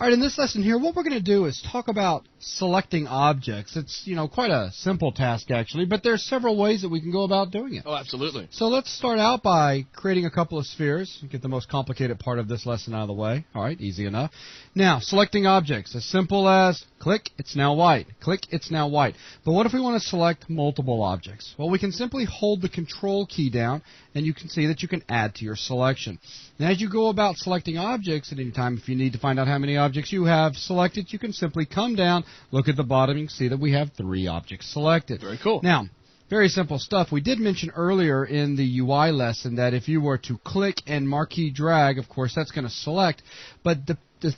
All right, in this lesson here, what we're going to do is talk about selecting objects. It's, quite a simple task, actually, but there's several ways that we can go about doing it. Oh, absolutely. So let's start out by creating a couple of spheres, get the most complicated part of this lesson out of the way. All right, easy enough. Now, selecting objects, as simple as click, it's now white. Click, it's now white. But what if we want to select multiple objects? Well, we can simply hold the Control key down, and you can see that you can add to your selection. Now, as you go about selecting objects at any time, if you need to find out how many objects you have selected, you can simply come down, look at the bottom, and see that we have 3 objects selected. Very cool. Now, very simple stuff. We did mention earlier in the UI lesson that if you were to click and marquee drag, of course, that's going to select, but the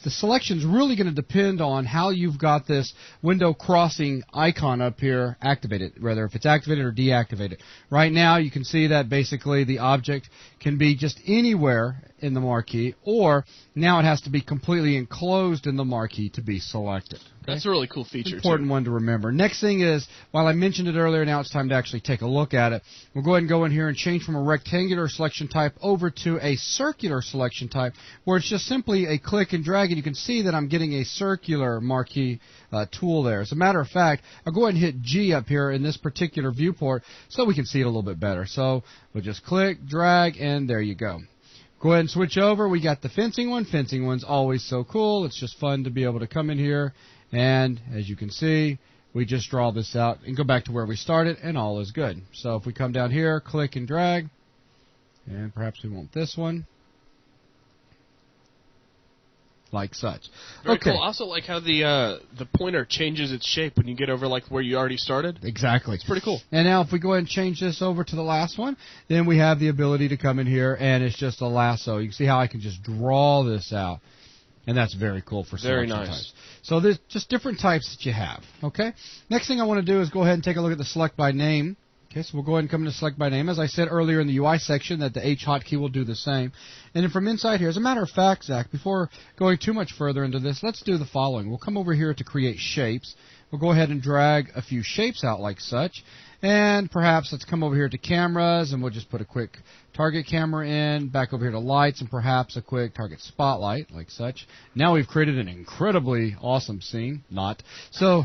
selection is really going to depend on how you've got this window crossing icon up here activated, whether if it's activated or deactivated. Right now, you can see that basically the object can be just anywhere in the marquee, or now it has to be completely enclosed in the marquee to be selected. Okay? That's a really cool feature, Important one to remember. Next thing is, while I mentioned it earlier, now it's time to actually take a look at it. We'll go ahead and go in here and change from a rectangular selection type over to a circular selection type, where it's just simply a click and drag, and you can see that I'm getting a circular marquee tool there. As a matter of fact, I'll go ahead and hit G up here in this particular viewport so we can see it a little bit better. So we'll just click, drag, and there you go. Go ahead and switch over. We got the fencing one. Fencing one's always so cool. It's just fun to be able to come in here, and as you can see, we just draw this out and go back to where we started, and all is good. So if we come down here, click and drag, and perhaps we want this one, like such. Very cool. Also like how the pointer changes its shape when you get over like where you already started. Exactly. It's pretty cool. And now if we go ahead and change this over to the last one, then we have the ability to come in here, and it's just a lasso. You can see how I can just draw this out. And that's very cool for selection types. So there's just different types that you have. Okay. Next thing I want to do is go ahead and take a look at the select by name. Okay, so we'll go ahead and come into select by name. As I said earlier in the UI section, that the H hotkey will do the same. And then from inside here, as a matter of fact, Zach, before going too much further into this, let's do the following. We'll come over here to create shapes. We'll go ahead and drag a few shapes out like such. And perhaps let's come over here to cameras, and we'll just put a quick target camera in, back over here to lights, and perhaps a quick target spotlight like such. Now we've created an incredibly awesome scene. Not. So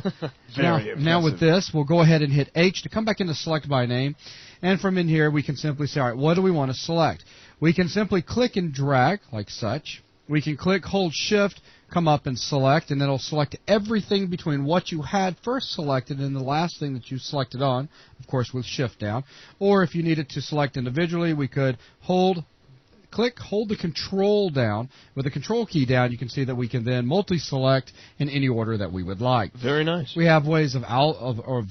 now with this, we'll go ahead and hit H to come back into select by name. And from in here, we can simply say, all right, what do we want to select? We can simply click and drag like such. We can click, hold shift, come up and select, and it'll select everything between what you had first selected and the last thing that you selected on, of course with shift down. Or if you needed to select individually, we could click, hold the control down. With the control key down, you can see that we can then multi-select in any order that we would like. Very nice. We have ways of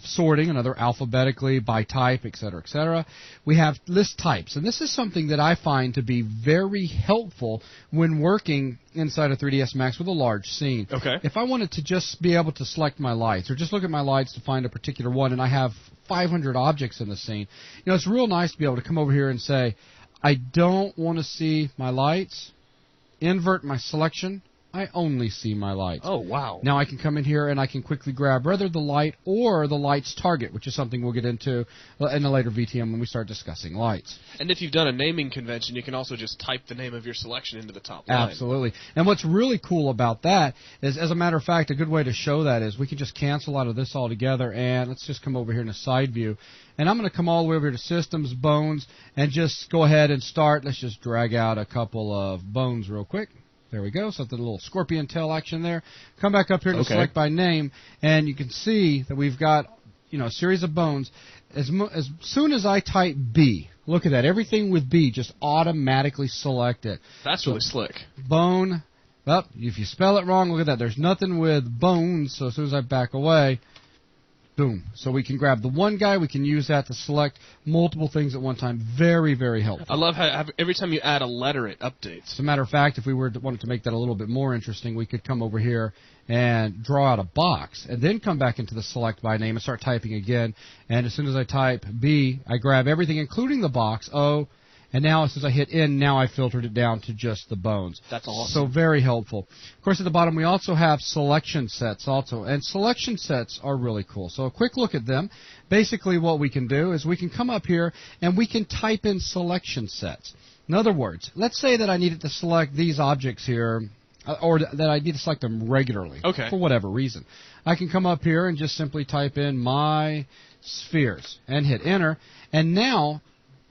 sorting, another alphabetically, by type, etc., etc. We have list types, and this is something that I find to be very helpful when working inside of 3ds Max with a large scene. Okay. If I wanted to just be able to select my lights, or just look at my lights to find a particular one, and I have 500 objects in the scene, it's real nice to be able to come over here and say, I don't want to see my lights, invert my selection, I only see my lights. Oh, wow. Now I can come in here and I can quickly grab either the light or the light's target, which is something we'll get into in a later VTM when we start discussing lights. And if you've done a naming convention, you can also just type the name of your selection into the top line. Absolutely. And what's really cool about that is, as a matter of fact, a good way to show that is we can just cancel out of this altogether, and let's just come over here in a side view. And I'm going to come all the way over to Systems, Bones, and just go ahead and start. Let's just drag out a couple of bones real quick. There we go. Something, a little scorpion tail action there. Come back up here to select by name, and you can see that we've got, a series of bones. As soon as I type B, look at that. Everything with B just automatically selected. That's really slick. Bone. Well, if you spell it wrong, look at that. There's nothing with bones, so as soon as I back away, boom. So we can grab the one guy. We can use that to select multiple things at one time. Very, very helpful. I love how every time you add a letter, it updates. As a matter of fact, if we wanted to make that a little bit more interesting, we could come over here and draw out a box and then come back into the select by name and start typing again. And as soon as I type B, I grab everything, including the box, O, and now as soon as I hit N, now I filtered it down to just the bones. That's awesome. So very helpful. Of course, at the bottom, we also have selection sets also. And selection sets are really cool. So a quick look at them. Basically, what we can do is we can come up here and we can type in selection sets. In other words, let's say that I needed to select these objects here. or that I need to select them regularly for whatever reason. I can come up here and just simply type in my spheres and hit enter. And now,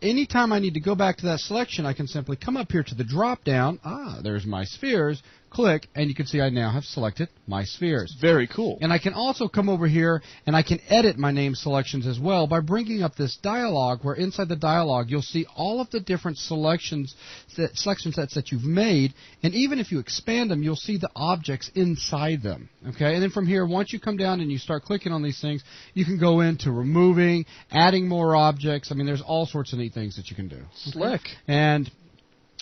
anytime I need to go back to that selection, I can simply come up here to the drop down. There's my spheres. Click, and you can see I now have selected my spheres. Very cool. And I can also come over here and I can edit my name selections as well by bringing up this dialog, where inside the dialog you'll see all of the different selection sets that you've made, and even if you expand them, you'll see the objects inside them. Okay, and then from here, once you come down and you start clicking on these things, you can go into removing, adding more objects. I mean, there's all sorts of neat things that you can do. Slick. And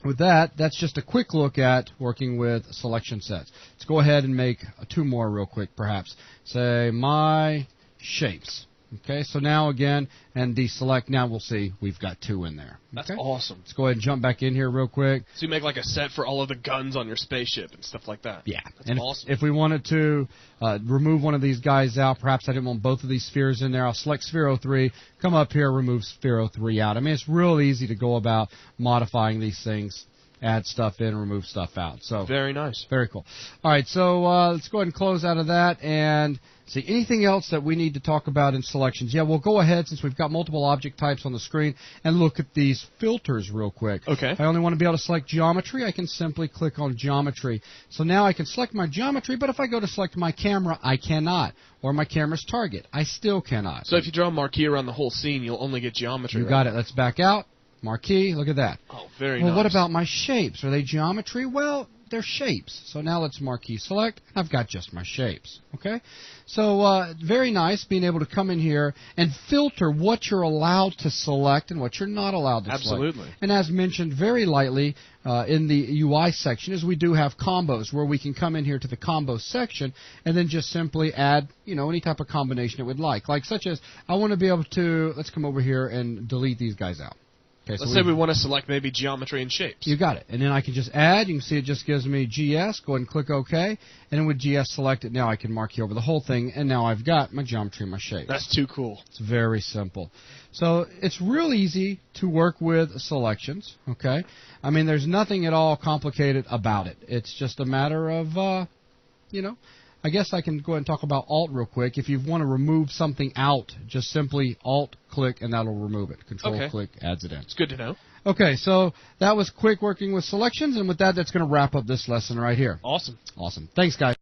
with that, that's just a quick look at working with selection sets. Let's go ahead and make 2 more real quick, perhaps. Say my shapes. Okay, so now again, and deselect. Now we'll see we've got 2 in there. That's awesome. Let's go ahead and jump back in here real quick. So you make like a set for all of the guns on your spaceship and stuff like that. Yeah. That's awesome. If we wanted to remove one of these guys out, perhaps I didn't want both of these spheres in there, I'll select Sphere 03, come up here, remove Sphere 03 out. I mean, it's real easy to go about modifying these things. Add stuff in, remove stuff out. So very nice. Very cool. All right, so let's go ahead and close out of that and see anything else that we need to talk about in selections. Yeah, we'll go ahead, since we've got multiple object types on the screen, and look at these filters real quick. Okay. If I only want to be able to select geometry, I can simply click on geometry. So now I can select my geometry, but if I go to select my camera, I cannot. Or my camera's target, I still cannot. So if you draw a marquee around the whole scene, you'll only get geometry. You got it. Let's back out. Marquee, look at that. Oh, very nice. Well, what about my shapes? Are they geometry? Well, they're shapes. So now let's marquee select. I've got just my shapes. Okay? So very nice being able to come in here and filter what you're allowed to select and what you're not allowed to select. Absolutely. And as mentioned very lightly in the UI section is we do have combos where we can come in here to the combo section and then just simply add, any type of combination it would like. Like such as I want to be able to, let's come over here and delete these guys out. Okay, Let's say we want to select maybe geometry and shapes. You got it. And then I can just add. You can see it just gives me GS. Go ahead and click OK. And then with GS selected, now I can mark you over the whole thing. And now I've got my geometry and my shapes. That's too cool. It's very simple. So it's real easy to work with selections. Okay. I mean, there's nothing at all complicated about it. It's just a matter of, I guess I can go ahead and talk about Alt real quick. If you want to remove something out, just simply Alt-click and that'll remove it. Control-click adds it in. It's good to know. Okay, so that was quick working with selections, and with that, that's going to wrap up this lesson right here. Awesome. Awesome. Thanks, guys.